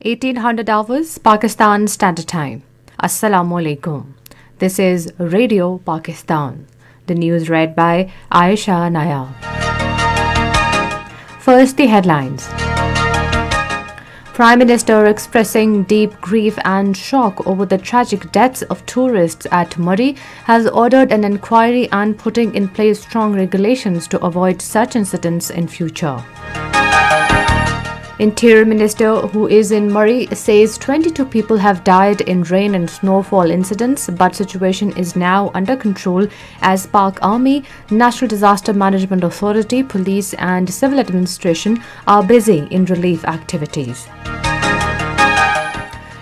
1800 hours Pakistan Standard Time. Assalamu alaikum. This is Radio Pakistan. The news read by Aisha Naya. First, the headlines. Prime Minister expressing deep grief and shock over the tragic deaths of tourists at Murree has ordered an inquiry and putting in place strong regulations to avoid such incidents in future. Interior Minister, who is in Murree, says 22 people have died in rain and snowfall incidents, but situation is now under control as Pak Army, National Disaster Management Authority, police and civil administration are busy in relief activities.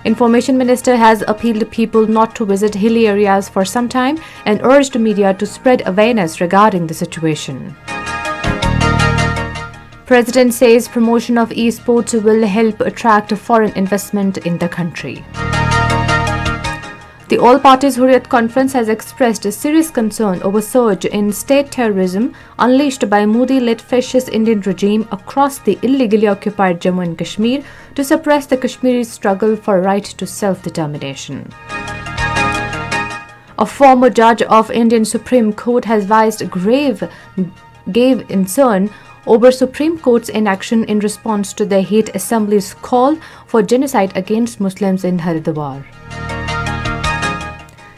Information Minister has appealed people not to visit hilly areas for some time and urged media to spread awareness regarding the situation. President says promotion of esports will help attract foreign investment in the country. The All Parties Hurriyat Conference has expressed a serious concern over surge in state terrorism unleashed by Modi-led fascist Indian regime across the illegally occupied Jammu and Kashmir to suppress the Kashmiri struggle for right to self-determination. A former judge of Indian Supreme Court has voiced grave concern over Supreme Court's inaction in response to the Hate Assembly's call for genocide against Muslims in Haridwar.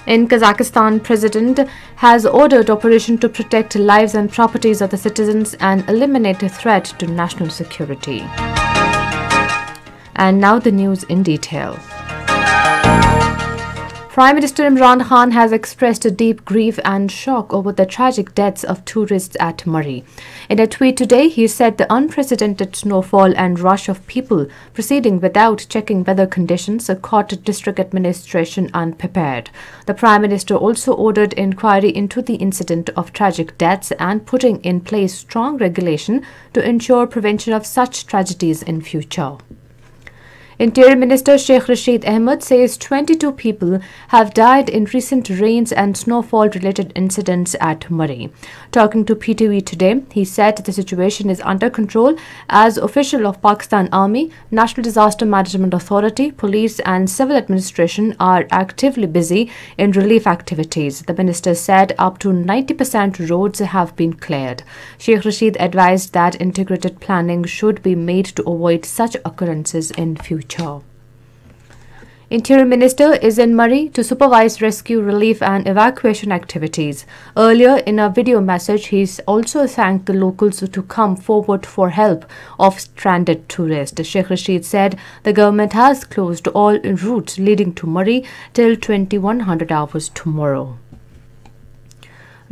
In Kazakhstan, President has ordered operation to protect lives and properties of the citizens and eliminate a threat to national security. And now the news in detail. Prime Minister Imran Khan has expressed a deep grief and shock over the tragic deaths of tourists at Murree. In a tweet today, he said the unprecedented snowfall and rush of people proceeding without checking weather conditions caught district administration unprepared. The Prime Minister also ordered inquiry into the incident of tragic deaths and putting in place strong regulation to ensure prevention of such tragedies in future. Interior Minister Sheikh Rashid Ahmed says 22 people have died in recent rains and snowfall-related incidents at Murree. Talking to PTV today, he said the situation is under control as officials of Pakistan Army, National Disaster Management Authority, police and civil administration are actively busy in relief activities. The minister said up to 90% roads have been cleared. Sheikh Rashid advised that integrated planning should be made to avoid such occurrences in future. Interior Minister is in Murree to supervise rescue, relief and evacuation activities. Earlier, in a video message, he also thanked the locals to come forward for help of stranded tourists. Sheikh Rashid said the government has closed all routes leading to Murree till 2100 hours tomorrow.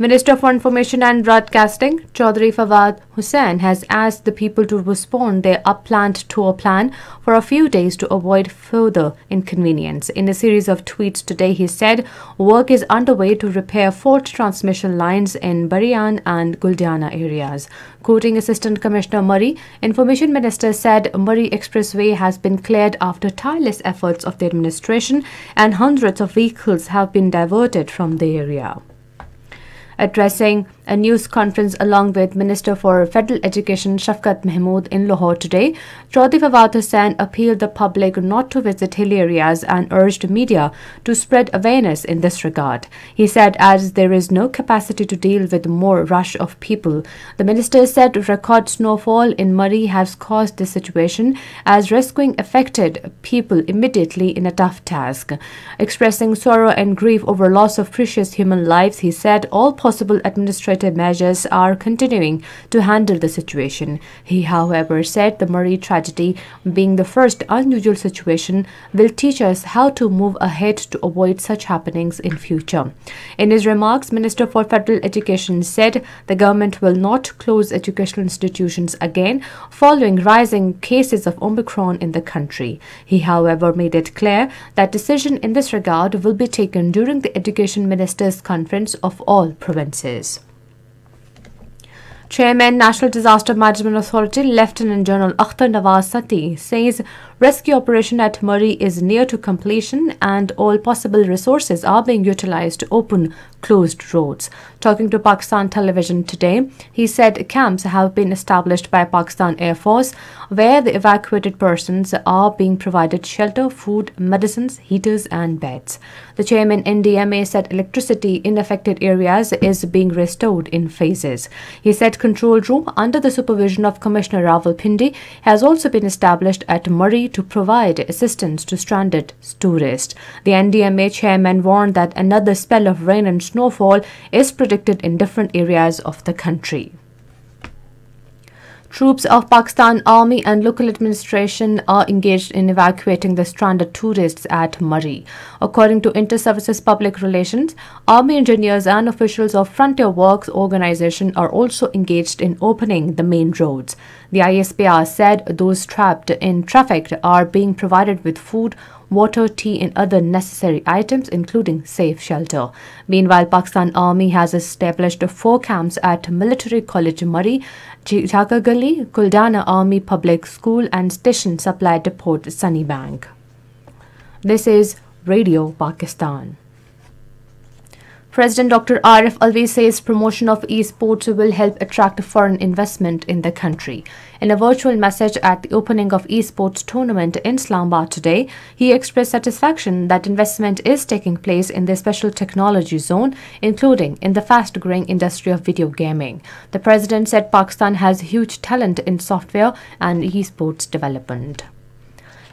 Minister for Information and Broadcasting, Chaudhry Fawad Hussain, has asked the people to postpone their upplanned tour plan for a few days to avoid further inconvenience. In a series of tweets today, he said work is underway to repair fault transmission lines in Barian and Guldiana areas. Quoting Assistant Commissioner Murree, Information Minister said Murree Expressway has been cleared after tireless efforts of the administration and hundreds of vehicles have been diverted from the area. Addressing a news conference along with Minister for Federal Education Shafqat Mahmood in Lahore today, Chaudhry Fawad Hussain appealed the public not to visit hilly areas and urged media to spread awareness in this regard. He said as there is no capacity to deal with more rush of people. The minister said record snowfall in Murree has caused this situation as rescuing affected people immediately in a tough task. Expressing sorrow and grief over loss of precious human lives, he said all possible administrative measures are continuing to handle the situation. He, however, said the Murree tragedy, being the first unusual situation, will teach us how to move ahead to avoid such happenings in future. In his remarks, Minister for Federal Education said the government will not close educational institutions again following rising cases of Omicron in the country. He, however, made it clear that decision in this regard will be taken during the Education Ministers' Conference of all provinces. Chairman National Disaster Management Authority Lieutenant General Akhtar Nawaz Sati says Rescue operation at Murree is near to completion and all possible resources are being utilized to open closed roads. Talking to Pakistan television today, he said camps have been established by Pakistan Air Force where the evacuated persons are being provided shelter, food, medicines, heaters and beds. The chairman NDMA said electricity in affected areas is being restored in phases. He said control room under the supervision of Commissioner Rawalpindi has also been established at Murree to provide assistance to stranded tourists. The NDMA chairman warned that another spell of rain and snowfall is predicted in different areas of the country. Troops of Pakistan Army and local administration are engaged in evacuating the stranded tourists at Murree. According to Inter-Services Public Relations, Army engineers and officials of Frontier Works Organization are also engaged in opening the main roads. The ISPR said those trapped in traffic are being provided with food, water, tea and other necessary items including safe shelter. Meanwhile, Pakistan Army has established 4 camps at Military College Murree, Chaka Gali, Kuldana Army Public School and Station Supply Depot Sunnybank. This is Radio Pakistan. President Dr. Arif Alvi says promotion of esports will help attract foreign investment in the country. In a virtual message at the opening of esports tournament in Islamabad today, he expressed satisfaction that investment is taking place in the special technology zone, including in the fast-growing industry of video gaming. The president said Pakistan has huge talent in software and esports development.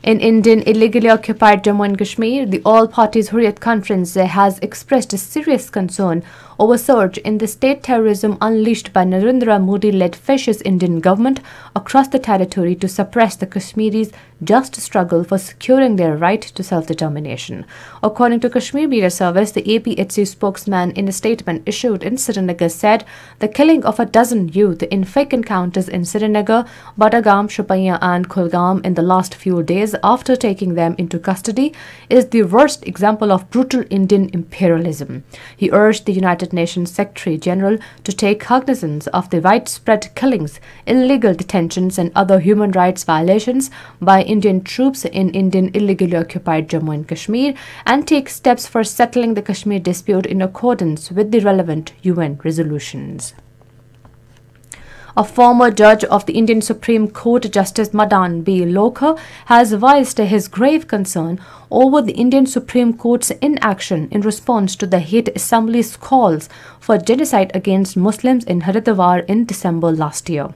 In Indian illegally occupied Jammu and Kashmir, the All Parties Hurriyat Conference has expressed a serious concern over surge in the state terrorism unleashed by Narendra Modi-led fascist Indian government across the territory to suppress the Kashmiris' just struggle for securing their right to self-determination. According to Kashmir Media Service, the APHC spokesman in a statement issued in Srinagar said the killing of a dozen youth in fake encounters in Srinagar, Badagam, Shopaiya and Kulgam in the last few days after taking them into custody is the worst example of brutal Indian imperialism. He urged the United Nations Secretary General to take cognizance of the widespread killings, illegal detentions and other human rights violations by Indian troops in Indian illegally occupied Jammu and Kashmir and take steps for settling the Kashmir dispute in accordance with the relevant UN resolutions. A former judge of the Indian Supreme Court, Justice Madan B. Lokha, has voiced his grave concern over the Indian Supreme Court's inaction in response to the Hate Assembly's calls for genocide against Muslims in Haridwar in December last year.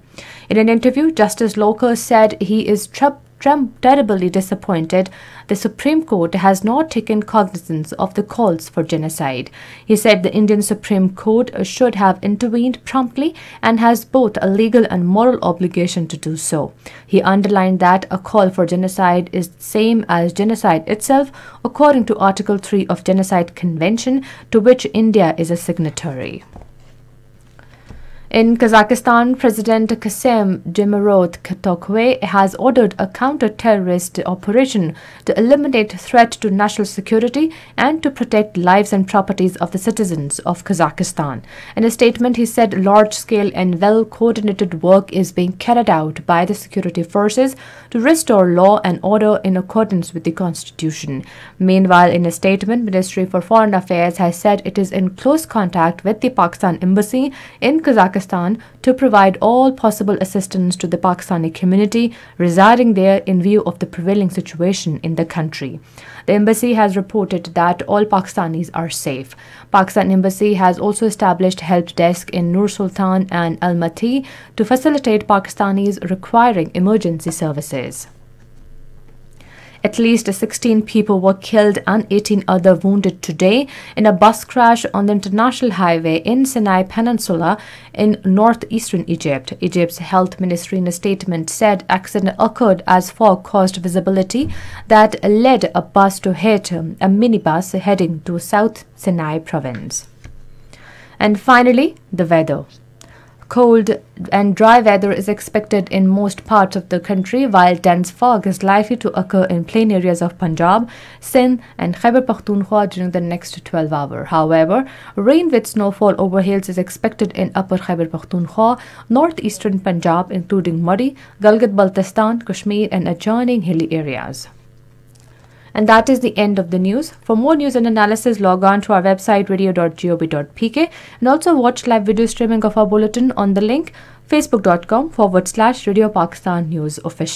In an interview, Justice Lokha said he is terribly disappointed the Supreme Court has not taken cognizance of the calls for genocide. He said the Indian Supreme Court should have intervened promptly and has both a legal and moral obligation to do so. He underlined that a call for genocide is the same as genocide itself, according to Article 3 of Genocide Convention, to which India is a signatory. In Kazakhstan, President Kassym-Jomart Tokayev has ordered a counter-terrorist operation to eliminate threat to national security and to protect lives and properties of the citizens of Kazakhstan. In a statement, he said large-scale and well-coordinated work is being carried out by the security forces to restore law and order in accordance with the constitution. Meanwhile, in a statement, Ministry for Foreign Affairs has said it is in close contact with the Pakistan Embassy in Kazakhstan to provide all possible assistance to the Pakistani community residing there in view of the prevailing situation in the country. The embassy has reported that all Pakistanis are safe. Pakistan Embassy has also established help desk in Nur Sultan and Almaty to facilitate Pakistanis requiring emergency services. At least 16 people were killed and 18 other wounded today in a bus crash on the international highway in Sinai Peninsula in northeastern Egypt. Egypt's health ministry in a statement said accident occurred as fog caused visibility that led a bus to hit a minibus heading to South Sinai province. And finally, the weather. Cold and dry weather is expected in most parts of the country, while dense fog is likely to occur in plain areas of Punjab, Sindh, and Khyber Pakhtunkhwa during the next 12 hours. However, rain with snowfall over hills is expected in Upper Khyber Pakhtunkhwa, northeastern Punjab, including Murree, Gilgit-Baltistan, Kashmir, and adjoining hilly areas. And that is the end of the news. For more news and analysis, log on to our website radio.gov.pk and also watch live video streaming of our bulletin on the link facebook.com/Radio Pakistan News Official.